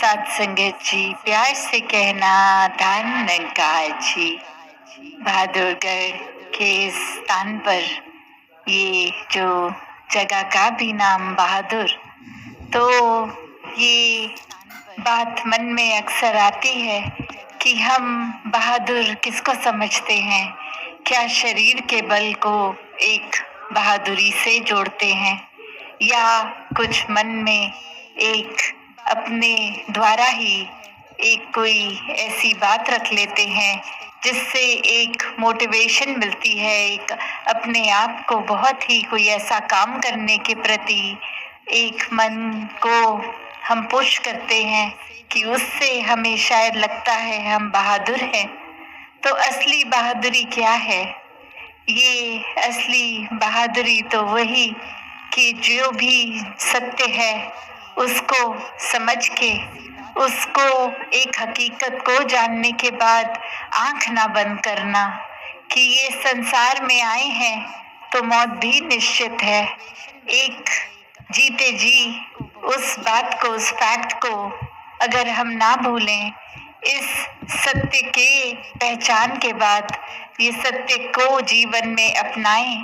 साथ संगत जी, प्यार से कहना दान निरंकार जी। बहादुरगढ़ के इस स्थान पर ये जो जगह का भी नाम बहादुर, तो ये बात मन में अक्सर आती है कि हम बहादुर किसको समझते हैं। क्या शरीर के बल को एक बहादुरी से जोड़ते हैं, या कुछ मन में एक अपने द्वारा ही एक कोई ऐसी बात रख लेते हैं जिससे एक मोटिवेशन मिलती है, एक अपने आप को बहुत ही कोई ऐसा काम करने के प्रति एक मन को हम पुश करते हैं कि उससे हमें शायद लगता है हम बहादुर हैं। तो असली बहादुरी क्या है? ये असली बहादुरी तो वही कि जो भी सत्य है उसको समझ के, उसको एक हकीकत को जानने के बाद आंख ना बंद करना कि ये संसार में आए हैं तो मौत भी निश्चित है। एक जीते जी उस बात को, उस फैक्ट को अगर हम ना भूलें, इस सत्य के पहचान के बाद ये सत्य को जीवन में अपनाएं,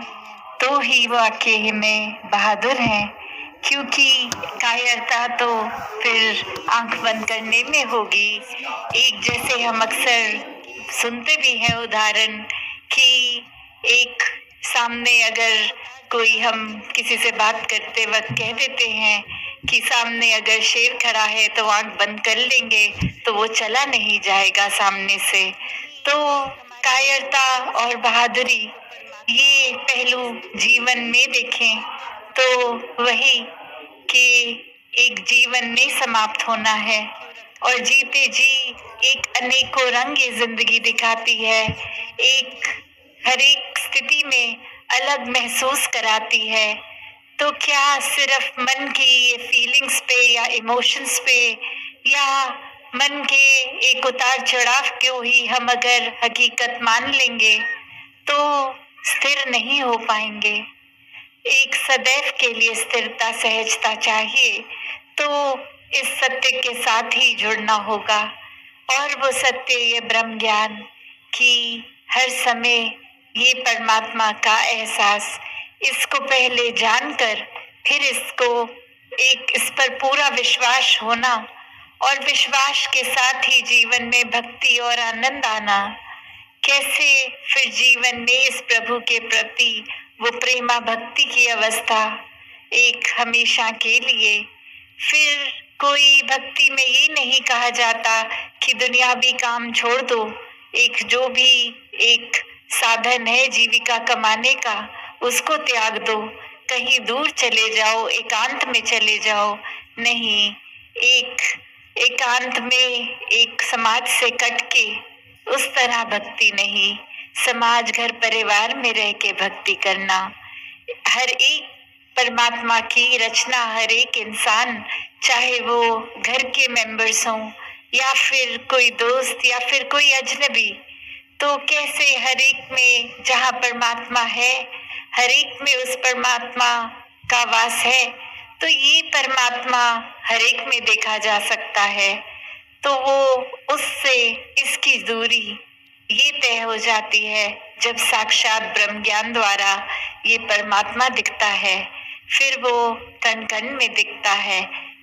तो ही वाकई में बहादुर हैं। क्योंकि कायरता तो फिर आंख बंद करने में होगी। एक जैसे हम अक्सर सुनते भी हैं उदाहरण कि एक सामने अगर कोई, हम किसी से बात करते वक्त कह देते हैं कि सामने अगर शेर खड़ा है तो आंख बंद कर लेंगे तो वो चला नहीं जाएगा सामने से। तो कायरता और बहादुरी, ये पहलू जीवन में देखें तो वही कि एक जीवन में समाप्त होना है और जीते जी एक अनेकों रंग ये जिंदगी दिखाती है, एक हर एक स्थिति में अलग महसूस कराती है। तो क्या सिर्फ मन की ये फीलिंग्स पे या इमोशंस पे या मन के एक उतार चढ़ाव को ही हम अगर हकीकत मान लेंगे तो स्थिर नहीं हो पाएंगे। एक सदैव के लिए स्थिरता, सहजता चाहिए, तो इस सत्य के साथ ही जुड़ना होगा। और वो सत्य, ये ब्रह्म ज्ञान कि हर समय ये परमात्मा का एहसास, इसको पहले जानकर फिर इसको एक इस पर पूरा विश्वास होना और विश्वास के साथ ही जीवन में भक्ति और आनंद आना। कैसे फिर जीवन में इस प्रभु के प्रति वो प्रेमा भक्ति की अवस्था एक हमेशा के लिए। फिर कोई भक्ति में ये नहीं कहा जाता कि दुनियावी काम छोड़ दो, एक जो भी एक साधन है जीविका कमाने का उसको त्याग दो, कहीं दूर चले जाओ, एकांत में चले जाओ। नहीं, एक एकांत में एक समाज से कट के उस तरह भक्ति नहीं, समाज घर परिवार में रह के भक्ति करना। हर एक परमात्मा की रचना, हर एक इंसान, चाहे वो घर के मेंबर्स हों या फिर कोई दोस्त या फिर कोई अजनबी, तो कैसे हर एक में जहाँ परमात्मा है, हर एक में उस परमात्मा का वास है, तो ये परमात्मा हर एक में देखा जा सकता है। तो वो उससे इसकी दूरी ये तय हो जाती है जब साक्षात ब्रह्म ज्ञान द्वारा ये परमात्मा दिखता है, फिर वो कण कण में दिखता है।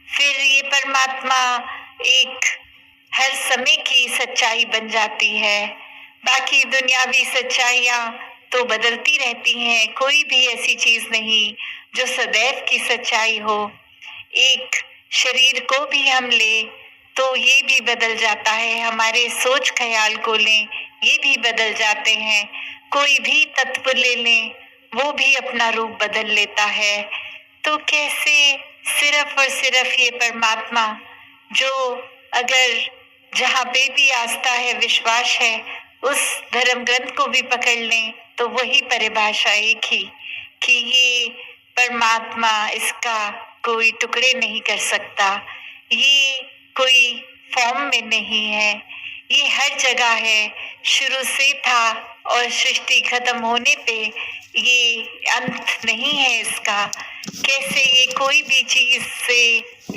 फिर ये परमात्मा एक हर समय की सच्चाई बन जाती है। बाकी दुनियावी सच्चाइयां तो बदलती रहती हैं, कोई भी ऐसी चीज नहीं जो सदैव की सच्चाई हो। एक शरीर को भी हम ले तो ये भी बदल जाता है, हमारे सोच ख्याल को लें ये भी बदल जाते हैं, कोई भी तत्व ले लें वो भी अपना रूप बदल लेता है। तो कैसे सिर्फ और सिर्फ ये परमात्मा, जो अगर जहाँ पे भी आस्था है, विश्वास है, उस धर्म ग्रंथ को भी पकड़ लें तो वही परिभाषा एक ही कि ये परमात्मा, इसका कोई टुकड़े नहीं कर सकता, ये कोई फॉर्म में नहीं है, ये हर जगह है, शुरू से था और सृष्टि खत्म होने पे ये अंत नहीं है इसका। कैसे ये कोई भी चीज से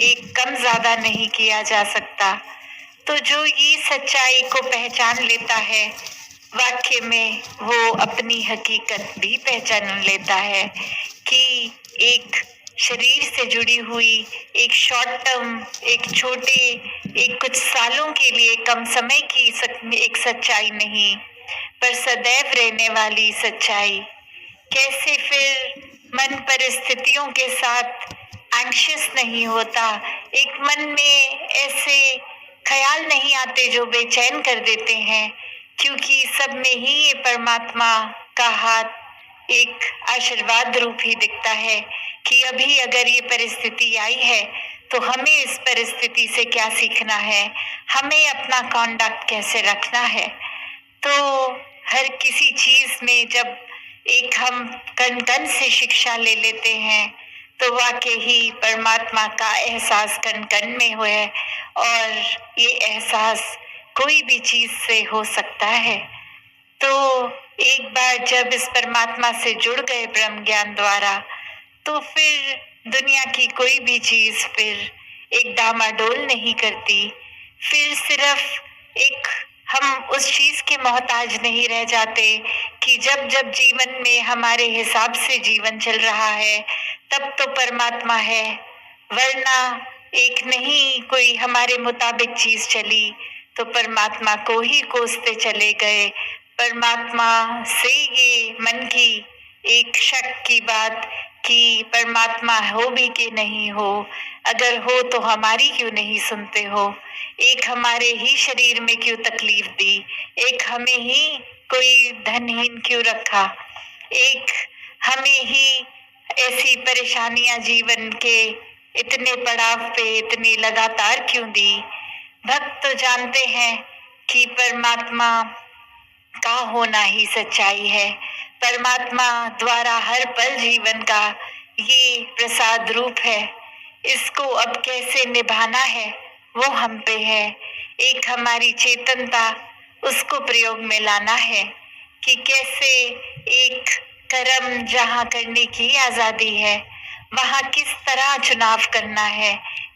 एक कम ज्यादा नहीं किया जा सकता। तो जो ये सच्चाई को पहचान लेता है, वाक्य में वो अपनी हकीकत भी पहचान लेता है कि एक शरीर से जुड़ी हुई एक शॉर्ट टर्म, एक छोटे, एक कुछ सालों के लिए कम समय की एक सच्चाई नहीं, पर सदैव रहने वाली सच्चाई। कैसे फिर मन परिस्थितियों के साथ एंग्शियस नहीं होता, एक मन में ऐसे ख्याल नहीं आते जो बेचैन कर देते हैं, क्योंकि सब में ही ये परमात्मा का हाथ एक आशीर्वाद रूप ही दिखता है कि अभी अगर ये परिस्थिति आई है तो हमें इस परिस्थिति से क्या सीखना है, हमें अपना कॉन्डक्ट कैसे रखना है। तो हर किसी चीज में जब एक हम कण कण से शिक्षा ले लेते हैं तो वाकई ही परमात्मा का एहसास कण कण में हुए, और ये एहसास कोई भी चीज से हो सकता है। तो एक बार जब इस परमात्मा से जुड़ गए ब्रह्म ज्ञान द्वारा, तो फिर दुनिया की कोई भी चीज फिर एक डामाडोल नहीं करती। फिर सिर्फ एक हम उस चीज के मोहताज नहीं रह जाते कि जब जब जीवन में हमारे हिसाब से जीवन चल रहा है तब तो परमात्मा है, वरना एक नहीं कोई हमारे मुताबिक चीज चली तो परमात्मा को ही कोसते चले गए। परमात्मा से ये मन की एक शक की बात कि परमात्मा हो भी कि नहीं हो, अगर हो तो हमारी क्यों नहीं सुनते हो, एक हमारे ही शरीर में क्यों तकलीफ दी, एक हमें ही कोई धनहीन क्यों रखा, एक हमें ही ऐसी परेशानियां जीवन के इतने पड़ाव पे इतनी लगातार क्यों दी। भक्त तो जानते हैं कि परमात्मा का होना ही सच्चाई है, परमात्मा द्वारा हर पल जीवन का ये प्रसाद रूप है। इसको अब कैसे निभाना है वो हम पे है, एक हमारी चेतनता उसको प्रयोग में लाना है कि कैसे एक कर्म जहाँ करने की आजादी है वहाँ किस तरह चुनाव करना है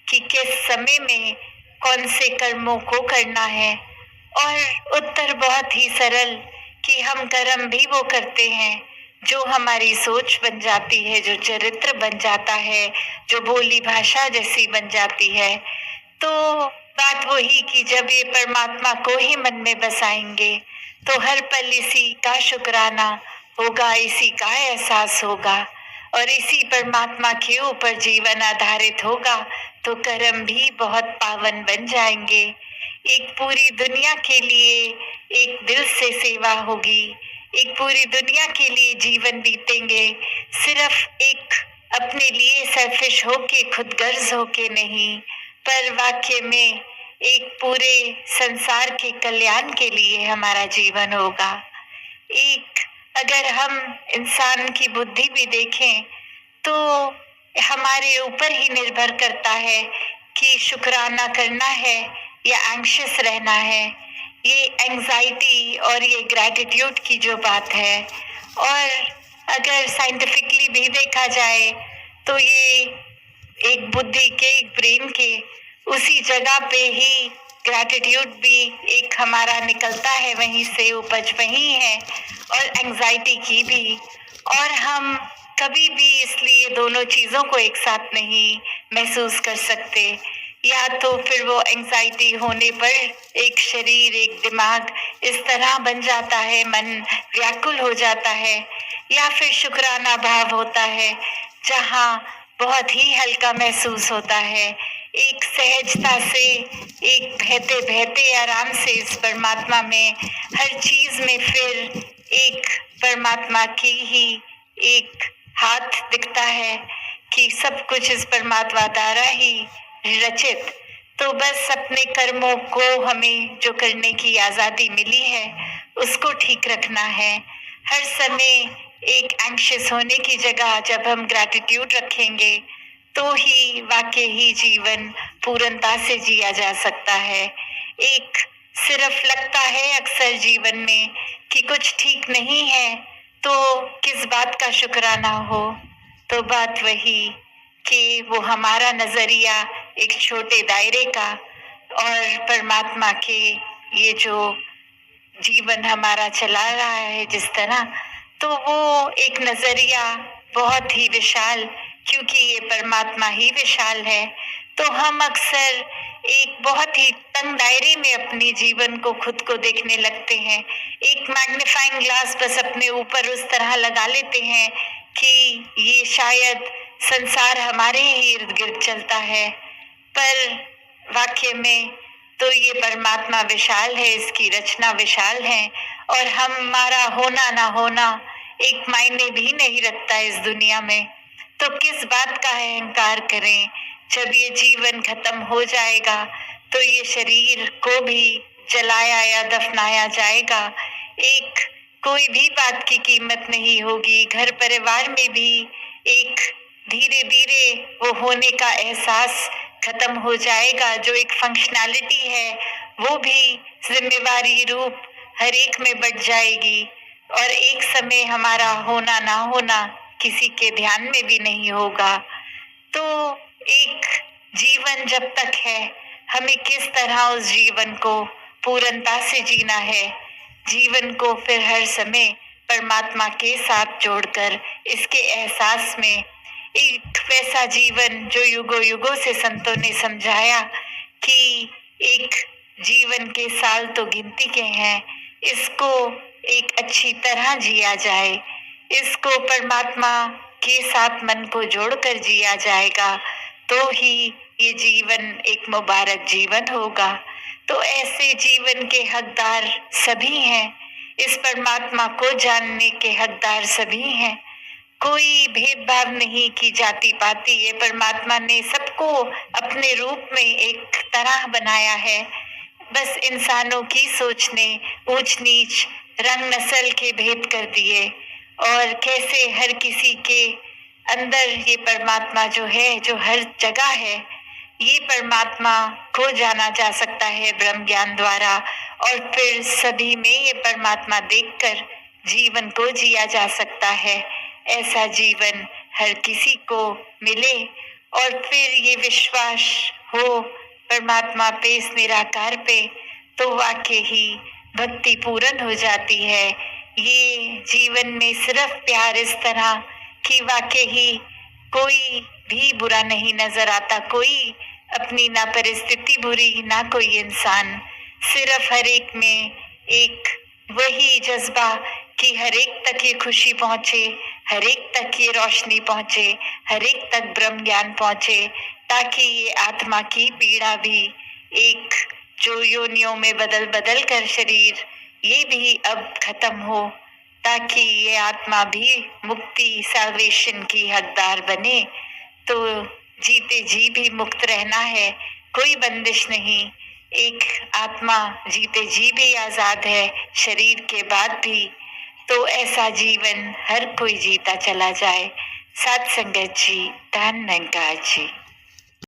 कि किस समय में कौन से कर्मों को करना है। और उत्तर बहुत ही सरल कि हम कर्म भी वो करते हैं जो हमारी सोच बन जाती है, जो चरित्र बन जाता है, जो बोली भाषा जैसी बन जाती है। तो बात वही कि जब ये परमात्मा को ही मन में बसाएंगे तो हर पल इसी का शुक्राना होगा, इसी का एहसास होगा और इसी परमात्मा के ऊपर जीवन आधारित होगा, तो कर्म भी बहुत पावन बन जाएंगे। एक पूरी दुनिया के लिए एक दिल से सेवा होगी, एक पूरी दुनिया के लिए जीवन बीतेंगे, सिर्फ एक अपने लिए सेल्फिश होके खुद गर्ज होके नहीं, पर वाक्य में एक पूरे संसार के कल्याण के लिए हमारा जीवन होगा। एक अगर हम इंसान की बुद्धि भी देखें तो हमारे ऊपर ही निर्भर करता है कि शुक्राना करना है या एंग्शियस रहना है। ये एंजाइटी और ये ग्रैटिट्यूड की जो बात है, और अगर साइंटिफिकली भी देखा जाए तो ये एक बुद्धि के, एक ब्रेन के उसी जगह पे ही ग्रैटिट्यूड भी एक हमारा निकलता है, वहीं से उपज वही है, और एंजाइटी की भी। और हम कभी भी इसलिए दोनों चीजों को एक साथ नहीं महसूस कर सकते, या तो फिर वो एंजाइटी होने पर एक शरीर, एक दिमाग इस तरह बन जाता है, मन व्याकुल हो जाता है, या फिर शुक्राना भाव होता है जहाँ बहुत ही हल्का महसूस होता है, एक सहजता से, एक बहते बहते आराम से इस परमात्मा में हर चीज में फिर एक परमात्मा की ही एक हाथ दिखता है कि सब कुछ इस परमात्मा द्वारा ही रचित। तो बस अपने कर्मों को हमें जो करने की आजादी मिली है उसको ठीक रखना है। हर समय एक एंग्शियस होने की जगह जब हम ग्रैटिट्यूड रखेंगे तो ही वाकई ही जीवन पूर्णता से जिया जा सकता है। एक सिर्फ लगता है अक्सर जीवन में कि कुछ ठीक नहीं है तो किस बात का शुक्राना हो, तो बात वही कि वो हमारा नजरिया एक छोटे दायरे का और परमात्मा के ये जो जीवन हमारा चला रहा है जिस तरह, तो वो एक नजरिया बहुत ही विशाल, क्योंकि ये परमात्मा ही विशाल है। तो हम अक्सर एक बहुत ही तंग दायरे में अपने जीवन को खुद को देखने लगते हैं। एक मैग्नीफाइंग ग्लास बस अपने ऊपर उस तरह लगा लेते हैं कि ये शायद संसार हमारे ही इर्द गिर्द चलता है, पर वाक्य में तो ये परमात्मा विशाल है, इसकी रचना विशाल है और हमारा होना ना होना एक मायने भी नहीं रखता इस दुनिया में। तो किस बात का अहंकार करें? जब ये जीवन खत्म हो जाएगा तो ये शरीर को भी जलाया या दफनाया जाएगा। एक कोई भी बात की कीमत नहीं होगी। घर परिवार में भी एक धीरे धीरे वो होने का एहसास खत्म हो जाएगा। जो एक फंक्शनैलिटी है वो भी जिम्मेवारी रूप हर एक में बढ़ जाएगी और एक समय हमारा होना ना होना किसी के ध्यान में भी नहीं होगा। तो एक जीवन जब तक है, हमें किस तरह उस जीवन को पूर्णता से जीना है। जीवन को फिर हर समय परमात्मा के साथ जोड़कर इसके एहसास में एक वैसा जीवन जो युगों युगों से संतों ने समझाया कि एक जीवन के साल तो गिनती के हैं, इसको एक अच्छी तरह जिया जाए, इसको परमात्मा के साथ मन को जोड़कर जिया जाएगा तो ही ये जीवन एक मुबारक जीवन होगा। तो ऐसे जीवन के हकदार सभी हैं, इस परमात्मा को जानने के हकदार सभी हैं। कोई भेदभाव नहीं की जाति पाती, ये परमात्मा ने सबको अपने रूप में एक तरह बनाया है। बस इंसानों की सोच ने ऊंच नीच रंग नस्ल के भेद कर दिए और कैसे हर किसी के अंदर ये परमात्मा जो है, जो हर जगह है, ये परमात्मा को जाना जा सकता है ब्रह्म ज्ञान द्वारा और फिर सभी में ये परमात्मा देखकर जीवन को जिया जा सकता है। ऐसा जीवन हर किसी को मिले और फिर ये विश्वास हो परमात्मा पे, इस निराकार पे, तो वाकई ही भक्ति पूर्ण हो जाती है। ये जीवन में सिर्फ प्यार इस तरह कि वाकई ही कोई भी बुरा नहीं नजर आता, कोई अपनी ना परिस्थिति बुरी ना कोई इंसान, सिर्फ हर एक में एक वही जज्बा कि हर एक तक ये खुशी पहुंचे, हर एक तक ये रोशनी पहुंचे, हर एक तक ब्रह्म ज्ञान पहुंचे, ताकि ये आत्मा की पीड़ा भी एक जो योनियों में बदल बदल कर शरीर ये भी अब खत्म हो, ताकि ये आत्मा भी मुक्ति सैल्वेशन की हकदार बने। तो जीते जी भी मुक्त रहना है, कोई बंदिश नहीं। एक आत्मा जीते जी भी आजाद है शरीर के बाद भी। तो ऐसा जीवन हर कोई जीता चला जाए। सत्संगत जी, धन निरंकार जी।